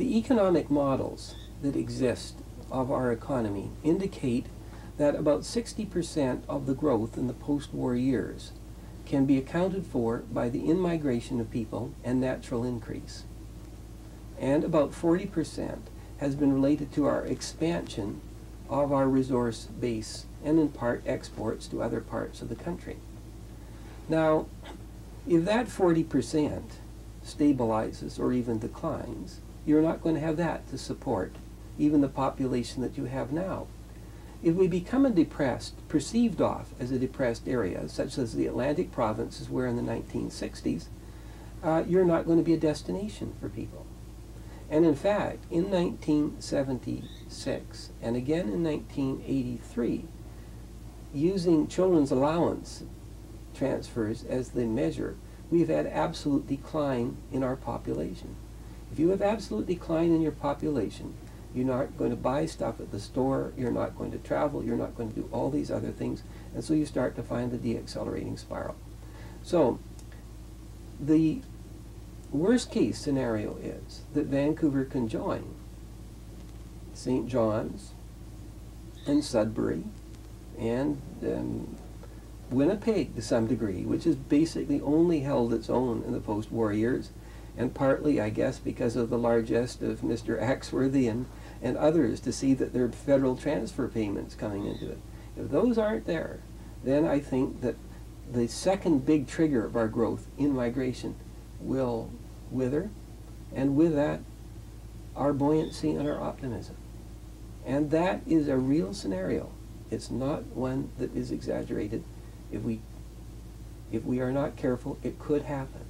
The economic models that exist of our economy indicate that about 60% of the growth in the post-war years can be accounted for by the in-migration of people and natural increase. And about 40% has been related to our expansion of our resource base and in part exports to other parts of the country. Now, if that 40% stabilizes or even declines, you're not going to have that to support even the population that you have now. If we become a depressed, perceived of as a depressed area, such as the Atlantic provinces were in the 1960s, you're not going to be a destination for people. And in fact, in 1976 and again in 1983, using children's allowance transfers as the measure, we've had absolute decline in our population. If you have absolute decline in your population, you're not going to buy stuff at the store, you're not going to travel, you're not going to do all these other things, and so you start to find the deaccelerating spiral. So the worst case scenario is that Vancouver can join St. John's and Sudbury and Winnipeg to some degree, which has basically only held its own in the post-war years, and partly, I guess, because of the largesse of Mr. Axworthy and others to see that there are federal transfer payments coming into it. If those aren't there, then I think that the second big trigger of our growth in migration will wither, and with that, our buoyancy and our optimism. And that is a real scenario. It's not one that is exaggerated. If we are not careful, it could happen.